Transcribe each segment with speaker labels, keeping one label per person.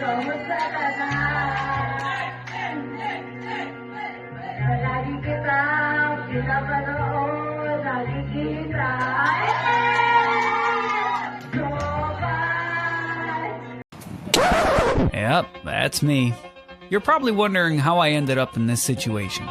Speaker 1: Kamusta ka na? Lagi kita pinapanood, lagi kita.
Speaker 2: Yep, that's me. You're probably wondering how I ended up in this situation.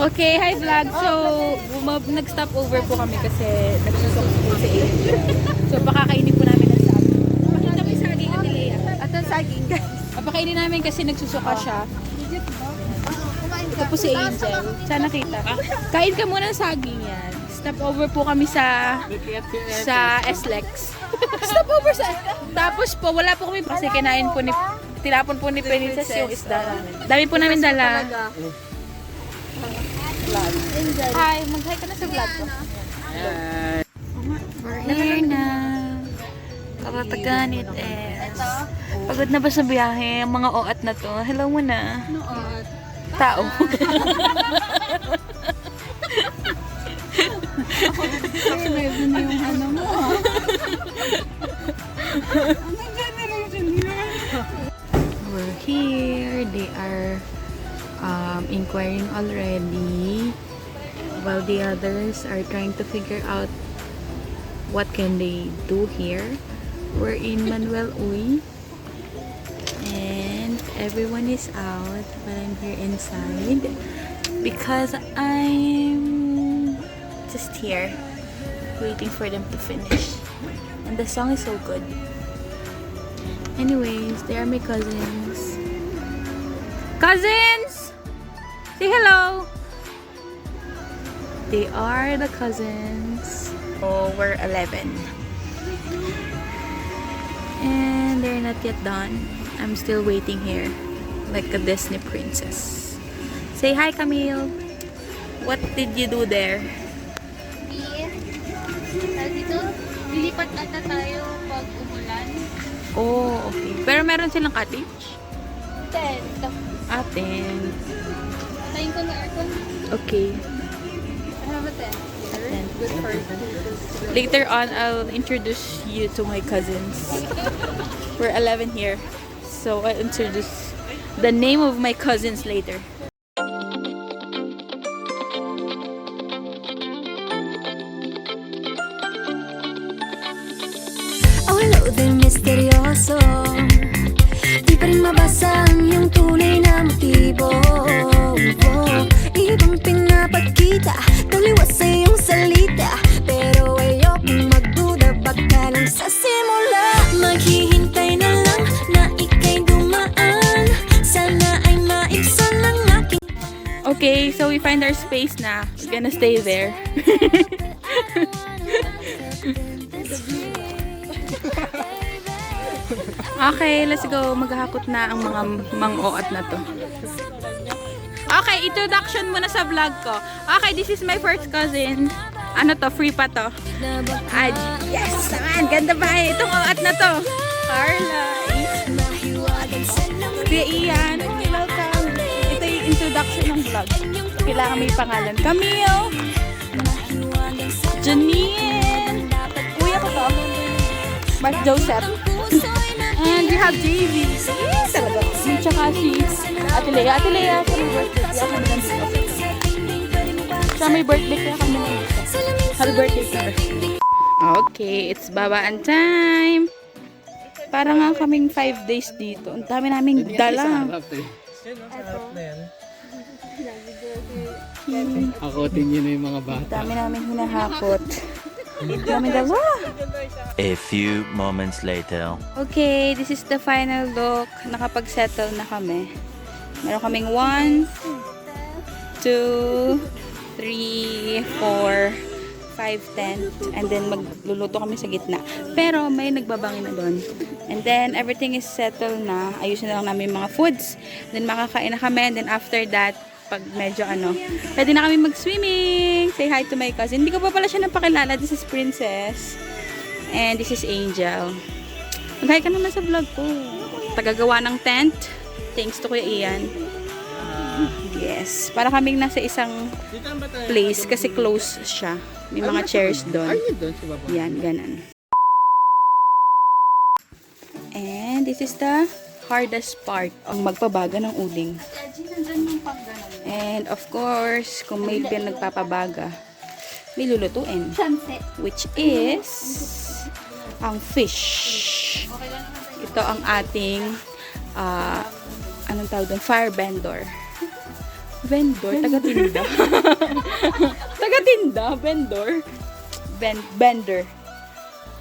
Speaker 3: Okay, hi vlog. So, nag-stop over po kami kasi nagsusok po si A. So, pakakainin po namin ang saging. Pakita mo yung saging, Ate Lea. At ang saging, guys. Pakainin namin kasi nagsusuka siya. Ito po si Angel. Sana nakita. Kain ka muna ng saging yan. Stop over po kami sa SLEX. Stop over sa Tapos po, wala po kami kasi kinain po ni tinapon po ni Princess yung isda namin. Dami po namin dala. Hi, mag-hi ka na sa vlog ko. We're here na. Karatagan it is. Pagod na ba sa biyahe? Ang mga oat na to. Hello muna. No oat? Tao. Ako din yung ano mo. Anong generation yun? We're here. They are inquiring already while the others are trying to figure out what can they do here. We're in Manuel Uy and everyone is out but I'm here inside because I'm just here waiting for them to finish, and the song is so good. Anyways, they are my cousins. Cousins! Say hello! They are the cousins. Oh, we're 11. And they're not yet done. I'm still waiting here. Like a Disney princess. Say hi, Camille! What did you do there?
Speaker 4: Dito, lilipat ata tayo pag umulan.
Speaker 3: Oh, okay. Pero meron silang cottage?
Speaker 4: 10.
Speaker 3: Atin.
Speaker 4: Tayin ko na aircon.
Speaker 3: Okay.
Speaker 4: I have a 10. Good for you.
Speaker 3: Later on, I'll introduce you to my cousins. We're 11 here. So I'll introduce the name of my cousins later.
Speaker 5: Awalo din misteryoso, di pa rin mabasa ang iyong tunay na motibo. Ibang pinapakita, taliwas sa iyong salita, pero ayokong magduda, baka lang sa simula. Maghihintay na lang na ika'y dumaan, sana ay maibsan ang aking.
Speaker 3: Okay, so we find our space na. We're gonna stay there. Okay, let's go. Maghahakot na ang mga mang-oat na to. Okay, introduction muna sa vlog ko. Okay, this is my first cousin. Ano to? Free pa to. Ah, yes naman! Ganda ba? Itong oat na to. Carla. Kuya Ian. Welcome. Ito yung introduction vlog. Kailangan may pangalan. Camille! Janine! Kuya ko to. Mark Joseph. And we have JV. Yes, talaga. At saka si Ate Lea. Ate Lea, sa may birthday. Kaya kami nandito. Sa may birthday kaya kami nandito. Happy birthday to her. Okay, it's babaan time. Para nga kaming 5 days dito. Ang dami naming dala.
Speaker 2: Hakotin yun na yung mga bata.
Speaker 3: Dami namin hinahakot. Dami dala.
Speaker 6: A few moments later.
Speaker 3: Okay, this is the final look. Nakapag-settle na kami. Meron kaming 1, 2, 3, 4, 5, 10. And then magluluto kami sa gitna. Pero may nagbabangin na doon. And then everything is settled na. Ayusin na lang namin yung mga foods. Then makakain na kami. And then after that, pag medyo pwede na kami mag-swimming. Say hi to my cousin. Hindi ko pa pala siya napakilala. This is Princess. And this is Angel. Mag-hi ka naman sa vlog ko. Tagagawa ng tent. Thanks to Kuya Ian. Yes. Para kaming nasa isang place kasi close siya. May mga chairs doon. Yan, ganon. And this is the hardest part. Ang magpabaga ng uling. And of course, kung may pinagpapabaga, may lulutuin. Which is ang fish. Ito ang ating anong tawag doon? Fire vendor. Vendor? Taga-tinda. Taga-tinda? Vendor? Bender.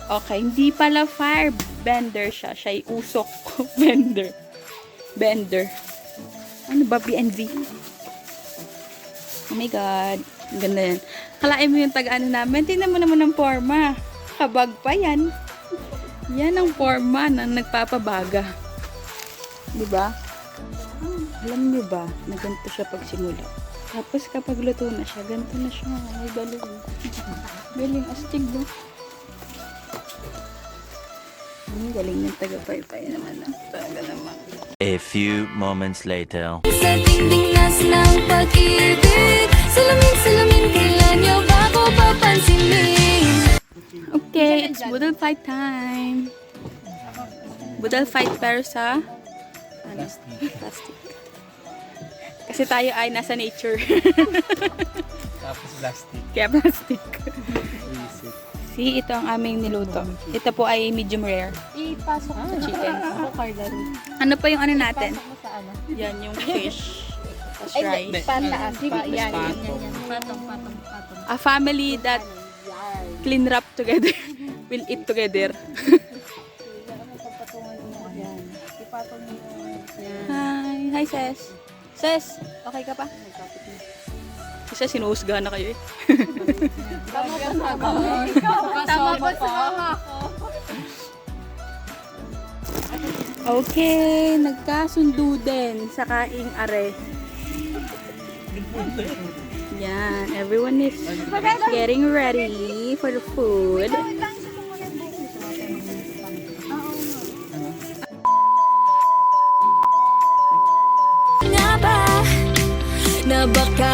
Speaker 3: Okay, hindi pala fire bender siya. Siya'y usok. Bender. Bender. Ano ba? BNV? Oh my God. Ganda yan. Kalain mo yung taga-ano namin. Tingnan mo naman ang forma. Kabag pa yan. Yan ang forma ng nagpapabaga. Diba? Alam nyo ba, na ganito siya pag simula. Tapos kapag luto na siya, ganito na siya. May balon. Galing, astig do. Galing ng taga-paypay naman. Talaga naman.
Speaker 6: A few moments later.
Speaker 5: Sa dingding nas ng pag-ibig, salamin, kailan nyo ba ko papansinin?
Speaker 3: Okay, it's budal fight time. Budal fight pero sa plastic. Kasi tayo ay nasa nature.
Speaker 2: Tapos plastic.
Speaker 3: Kaya plastic. See, ito ang aming niluto. Ito po ay medium rare.
Speaker 4: Ipasok mo
Speaker 3: Sa chicken.
Speaker 4: Ako, Carla.
Speaker 3: Ano pa yung ano natin?
Speaker 4: Ipasok mo sa ano?
Speaker 3: Yan, yung fish. Tapos
Speaker 4: Ay,
Speaker 3: rice.
Speaker 4: pataas pa. Yan.
Speaker 2: Patong.
Speaker 4: Patong.
Speaker 3: A family that clean wrap together will eat together. Hi. Hi, Ses. Ses, okay ka pa? Kasi sinuhusgahan na kayo eh.
Speaker 4: Tama po sa mama ko.
Speaker 3: Okay, nagkasundo din sa kaing are. Yan, everyone is getting ready for the food.
Speaker 5: Nga ba, na baka